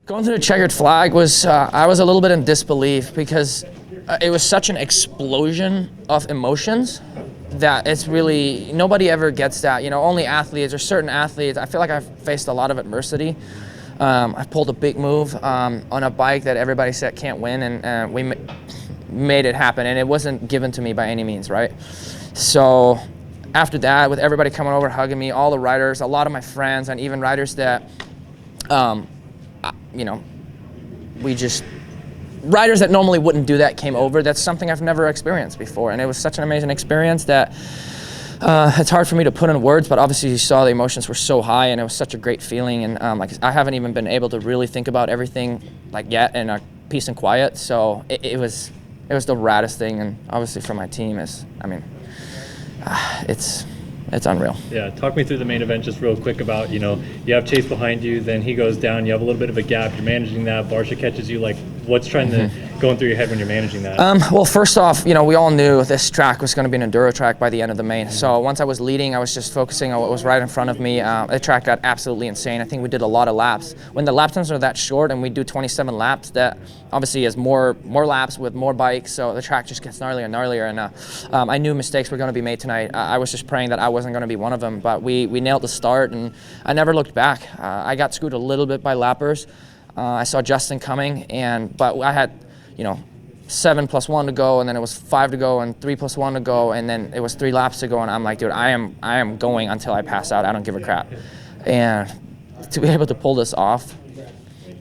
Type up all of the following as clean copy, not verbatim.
Going through the checkered flag was, I was a little bit in disbelief because it was such an explosion of emotions that it's really, nobody ever gets that. You know, only athletes or certain athletes. I feel like I've faced a lot of adversity. I pulled a big move on a bike that everybody said can't win, and we made it happen, and it wasn't given to me by any means, right? So after that, with everybody coming over, hugging me, all the riders, a lot of my friends, and even riders that, you know, riders that normally wouldn't do that came over. That's something I've never experienced before, and it was such an amazing experience that it's hard for me to put in words, but obviously you saw the emotions were so high, and it was such a great feeling, and like I haven't even been able to really think about everything like yet in a peace and quiet, so it was the raddest thing, and obviously for my team it's unreal. Yeah, talk me through the main event just real quick about, you know, you have Chase behind you, then he goes down, you have a little bit of a gap, you're managing that, Barcia catches you, like what's going through your head when you're managing that? Well, first off, you know, we all knew this track was going to be an enduro track by the end of the main. So once I was leading, I was just focusing on what was right in front of me. The track got absolutely insane. I think we did a lot of laps. When the lap times are that short and we do 27 laps, that obviously is more laps with more bikes, so the track just gets gnarlier and gnarlier. And I knew mistakes were going to be made tonight. I was just praying that I wasn't going to be one of them, but we nailed the start, and I never looked back. I got screwed a little bit by lappers. I saw Justin coming, but I had, you know, 7 + 1 to go, and then it was 5 to go, and 3 + 1 to go, and then it was 3 laps to go, and I'm like, dude, I am going until I pass out. I don't give a crap. And to be able to pull this off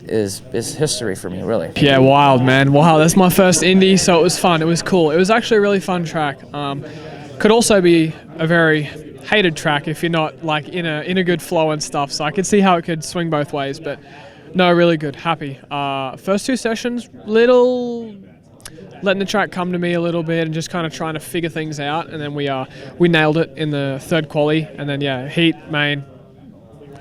is history for me, really. Yeah, wild, man. Wow, that's my first Indy, so it was fun. It was cool. It was actually a really fun track. Could also be a very hated track if you're not like in a good flow and stuff, so I could see how it could swing both ways, but no, really good, happy. First 2 sessions, little letting the track come to me a little bit and just kind of trying to figure things out, and then we nailed it in the third quali, and then yeah, heat, main,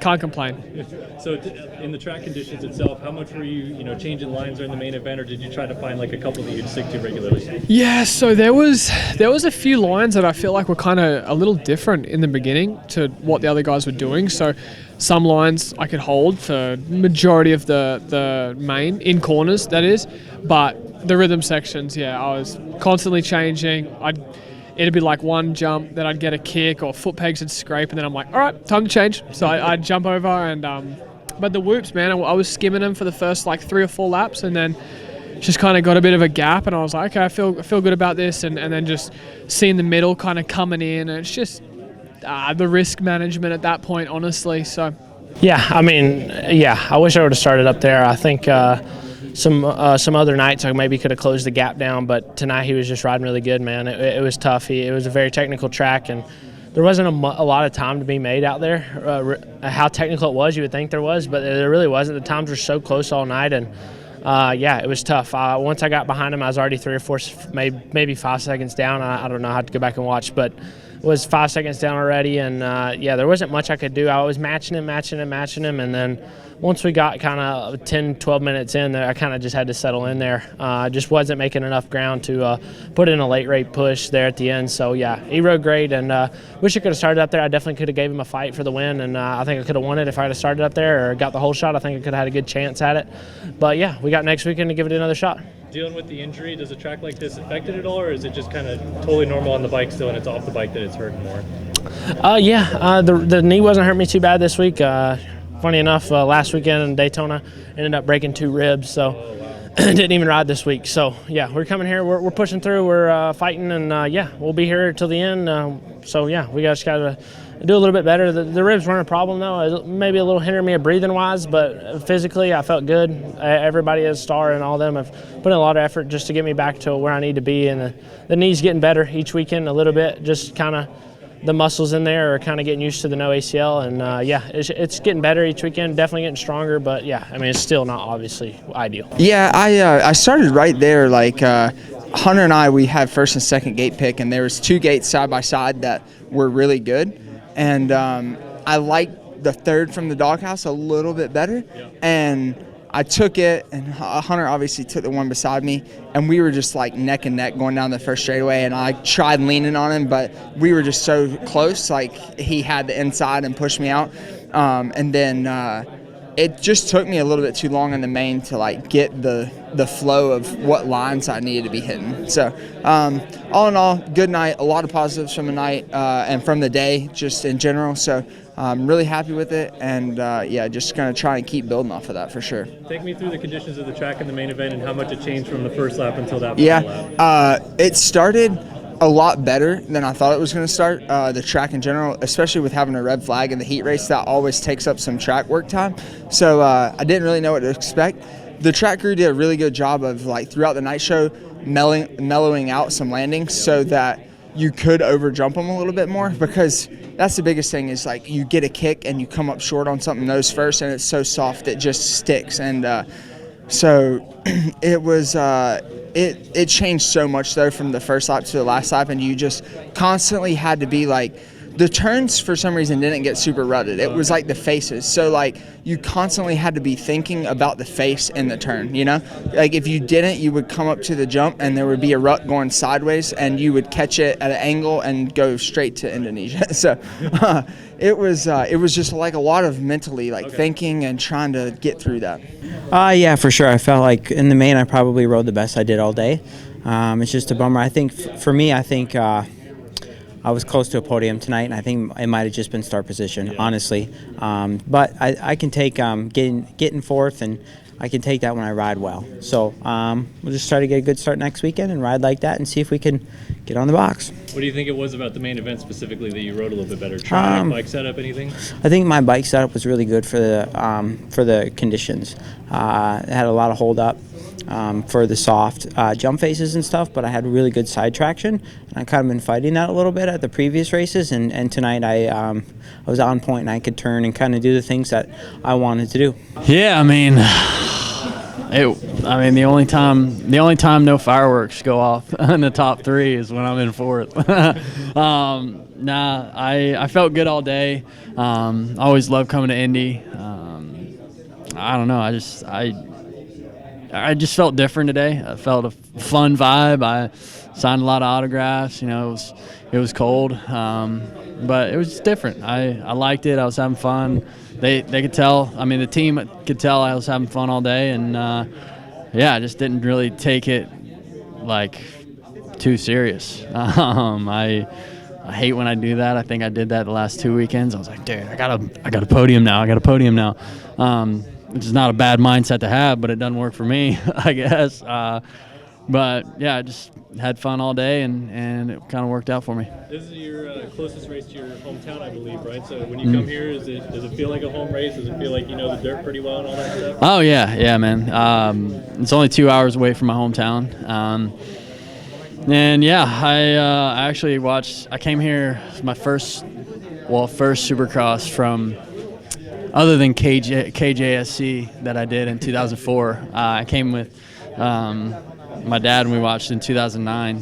can't complain. So in the track conditions itself, how much were you changing lines during the main event, or did you try to find like a couple that you'd stick to regularly? Yeah, so there was a few lines that I feel like were kind of a little different in the beginning to what the other guys were doing. So some lines I could hold for majority of the main, in corners that is, but the rhythm sections, yeah, I was constantly changing. It'd be like one jump, then I'd get a kick or foot pegs would scrape, and then I'm like, all right, time to change. So I'd jump over, and but the whoops, man, I was skimming them for the first like 3 or 4 laps, and then just kind of got a bit of a gap, and I was like, okay, I feel good about this, and then just seeing the middle kind of coming in, and it's just the risk management at that point, honestly. So yeah, I mean, yeah, I wish I would have started up there. I think some other nights I maybe could have closed the gap down, but tonight he was just riding really good, man. It was tough. It was a very technical track, and there wasn't a lot of time to be made out there. How technical it was, you would think there was, but there really wasn't. The times were so close all night, and yeah, it was tough. Once I got behind him, I was already 3 or 4, maybe 5 seconds down. I don't know, I had to go back and watch, but it was 5 seconds down already, and yeah, there wasn't much I could do. I was matching him, and then once we got kind of 10, 12 minutes in there, I kind of just had to settle in there. Just wasn't making enough ground to put in a late rate push there at the end. So yeah, he rode great, and wish I could have started up there. I definitely could have gave him a fight for the win, and I think I could have won it if I had started up there or got the whole shot. I think I could have had a good chance at it. But yeah, we got next weekend to give it another shot. Dealing with the injury, does a track like this affect it at all, or is it just kind of totally normal on the bike still, and it's off the bike that it's hurting more? Yeah, the knee wasn't hurting me too bad this week. Funny enough, last weekend in Daytona, ended up breaking 2 ribs, so didn't even ride this week. So yeah, we're coming here, we're pushing through, we're fighting, and yeah, we'll be here till the end. So yeah, we just got to do a little bit better. The ribs weren't a problem though. Maybe a little hindered me breathing wise, but physically I felt good. Everybody at Star and all them have put in a lot of effort just to get me back to where I need to be, and the knee's getting better each weekend a little bit. Just kind of the muscles in there are kind of getting used to the no ACL, and yeah, it's getting better each weekend, definitely getting stronger, but yeah, I mean, it's still not obviously ideal. Yeah, I started right there, like Hunter and we had first and second gate pick, and there was 2 gates side by side that were really good, and I liked the third from the doghouse a little bit better, and I took it, and Hunter obviously took the one beside me, and we were just like neck and neck going down the first straightaway, and I tried leaning on him, but we were just so close, like he had the inside and pushed me out. And then it just took me a little bit too long in the main to like get the flow of what lines I needed to be hitting. So all in all, good night. A lot of positives from the night and from the day, just in general. So I'm really happy with it, and just gonna try and keep building off of that for sure. Take me through the conditions of the track in the main event and how much it changed from the first lap until that final lap. It started a lot better than I thought it was going to start. The track in general, especially with having a red flag in the heat race, that always takes up some track work time. So I didn't really know what to expect. The track crew did a really good job of like throughout the night show mellowing out some landings so that you could over jump them a little bit more, because that's the biggest thing is like you get a kick and you come up short on something nose first and it's so soft it just sticks. And so it was it changed so much though from the first lap to the last lap, and you just constantly had to be like, the turns for some reason didn't get super rutted. It was like the faces. So like you constantly had to be thinking about the face in the turn, you know? Like if you didn't, you would come up to the jump and there would be a rut going sideways and you would catch it at an angle and go straight to Indonesia. So it was just like a lot of mentally like thinking and trying to get through that. Yeah, for sure. I felt like in the main I probably rode the best I did all day. It's just a bummer. I think for me, I was close to a podium tonight, and I think it might have just been start position, honestly. But I can take getting fourth, and I can take that when I ride well. So we'll just try to get a good start next weekend and ride like that and see if we can get on the box. What do you think it was about the main event specifically that you rode a little bit better? Track, bike setup, anything? I think my bike setup was really good for the conditions. It had a lot of hold up. For the soft jump faces and stuff, but I had really good side traction, and I kind of been fighting that a little bit at the previous races, and tonight I was on point and I could turn and kind of do the things that I wanted to do. Yeah, I mean, the only time no fireworks go off in the top three is when I'm in fourth. I felt good all day. Always love coming to Indy. I don't know. I just felt different today. I felt a fun vibe. I signed a lot of autographs. You know, it was cold, but it was just different. I liked it. I was having fun. They could tell. I mean, the team could tell I was having fun all day, and I just didn't really take it like too serious. I hate when I do that. I think I did that the last 2 weekends. I was like, dude, I got a podium now. Which is not a bad mindset to have, but it doesn't work for me, I guess. But yeah, I just had fun all day, and it kind of worked out for me. This is your closest race to your hometown, I believe, right? So when you come here, does it feel like a home race? Does it feel like you know the dirt pretty well and all that stuff? Oh yeah, man. It's only 2 hours away from my hometown. And yeah, I actually watched. I came here my first Supercross from. Other than KJSC that I did in 2004, I came with my dad and we watched in 2009.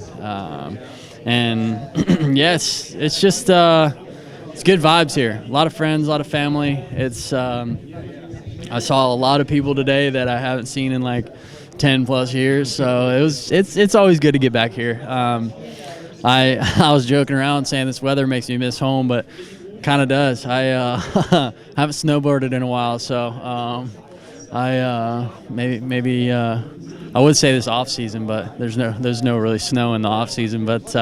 And yes, it's just it's good vibes here. A lot of friends, a lot of family. It's I saw a lot of people today that I haven't seen in like 10 plus years. So it's always good to get back here. I was joking around saying this weather makes me miss home, but kind of does. I haven't snowboarded in a while, so maybe I would say this off season, but there's no really snow in the off season. But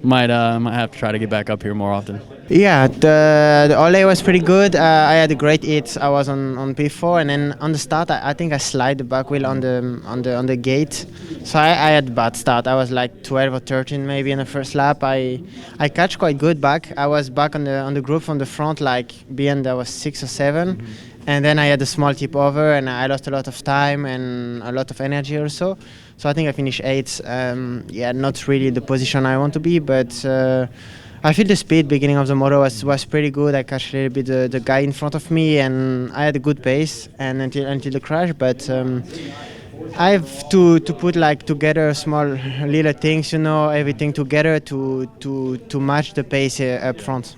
might have to try to get back up here more often. Yeah, the all day was pretty good. I had a great hit. I was on P4, and then on the start, I think I slide the back wheel on the gate. So I had a bad start. I was like 12 or 13 maybe in the first lap. I catch quite good back. I was back on the group from the front, like being there was 6 or 7, and then I had a small tip over, and I lost a lot of time and a lot of energy also. So I think I finished 8th. Not really the position I want to be, but. I feel the speed beginning of the moto was pretty good. I catch a little bit the guy in front of me, and I had a good pace and until the crash. But I have to put like together small little things, everything together to match the pace up front.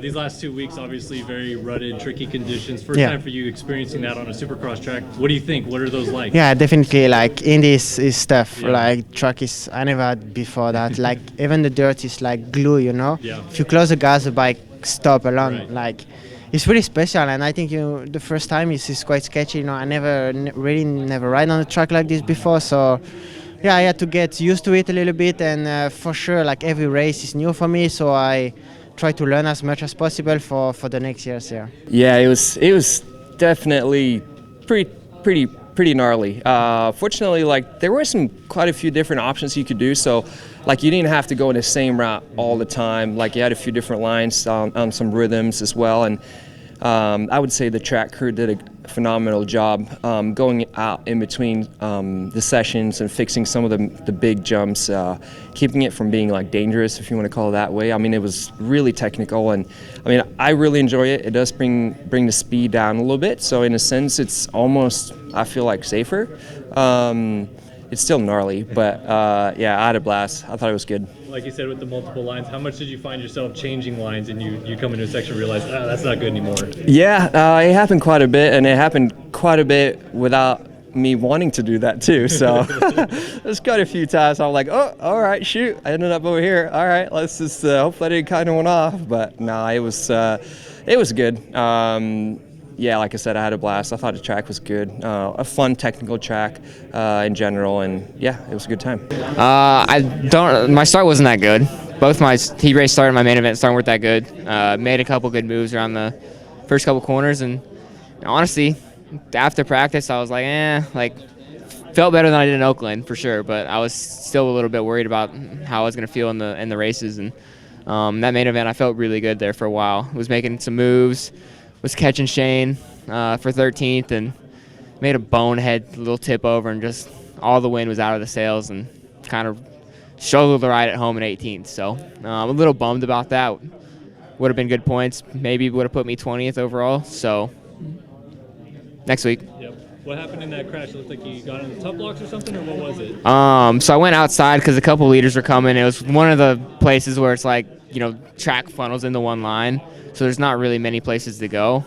These last 2 weeks, obviously very rutted, tricky conditions. First time for you experiencing that on a Supercross track. What do you think? What are those like? Yeah, definitely. Like Indy is tough. Yeah. Like track is I never had before that. Like even the dirt is like glue. Yeah. If you close the gas, the bike stop alone. Right. Like it's really special. And I think the first time is quite sketchy. I really never ride on a track like this before, so. Yeah, I had to get used to it a little bit, and for sure, like every race is new for me, so I try to learn as much as possible for the next years. Yeah, it was definitely pretty gnarly. Fortunately, like there were quite a few different options you could do, so like you didn't have to go in the same route all the time. Like you had a few different lines on some rhythms as well, and I would say the track crew did a phenomenal job going out in between the sessions and fixing some of the big jumps, keeping it from being like dangerous, if you want to call it that way. I mean, it was really technical, and I mean, I really enjoy it. It does bring the speed down a little bit, so in a sense, it's almost, I feel like, safer. It's still gnarly, but yeah, I had a blast. I thought it was good. Like you said, with the multiple lines, how much did you find yourself changing lines and you come into a section and realize, that's not good anymore? Yeah, it happened quite a bit, and it happened quite a bit without me wanting to do that too. So there's quite a few times I'm like, oh, all right, shoot, I ended up over here. All right, let's just hopefully I didn't kind of went off. But no, it was good. Yeah, like I said, I had a blast. I thought the track was good, a fun technical track in general, and yeah, it was a good time. My start wasn't that good. Both my heat race start and my main event start weren't that good. Made a couple good moves around the first couple corners, and honestly, after practice, I was like, felt better than I did in Oakland for sure, but I was still a little bit worried about how I was going to feel in the races, and that main event, I felt really good there for a while. Was making some moves. Was catching Shane for 13th and made a bonehead little tip over, and just all the wind was out of the sails and kind of struggled to ride at home in 18th. So I'm a little bummed about that. Would have been good points. Maybe would have put me 20th overall. So next week. Yep. What happened in that crash? It looked like you got in the top blocks or something, or what was it? So I went outside because a couple leaders were coming. It was one of the places where it's like, track funnels into one line. So there's not really many places to go.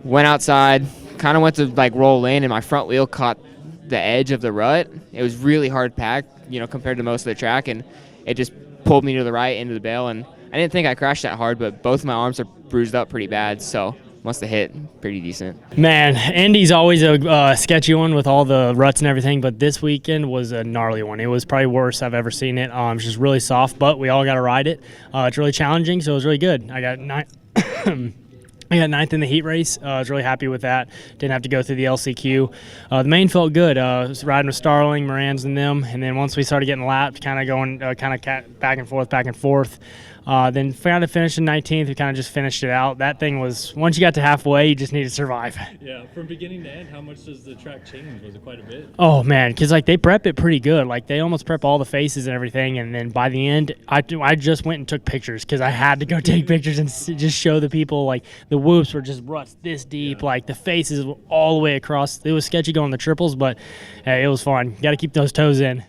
Went outside, kind of went to like roll in, and my front wheel caught the edge of the rut. It was really hard packed, compared to most of the track, and it just pulled me to the right into the bail. And I didn't think I crashed that hard, but both my arms are bruised up pretty bad, so must have hit pretty decent. Man, Indy's always a sketchy one with all the ruts and everything, but this weekend was a gnarly one. It was probably worse I've ever seen it. It's just really soft, but we all got to ride it. It's really challenging, so it was really good. I got ninth in the heat race. I was really happy with that. Didn't have to go through the LCQ. The main felt good. Was riding with Starling, Moran's, and them. And then once we started getting lapped, kind of going back and forth. Then kind of finished in 19th. We kind of just finished it out. That thing was, once you got to halfway, you just need to survive. Yeah, from beginning to end, how much does the track change? Was it quite a bit? Oh, man, because they prep it pretty good. They almost prep all the faces and everything, and then by the end, I just went and took pictures because I had to go take pictures and just show the people, the whoops were just ruts this deep, the faces all the way across. It was sketchy going the triples, but hey, it was fun. Got to keep those toes in.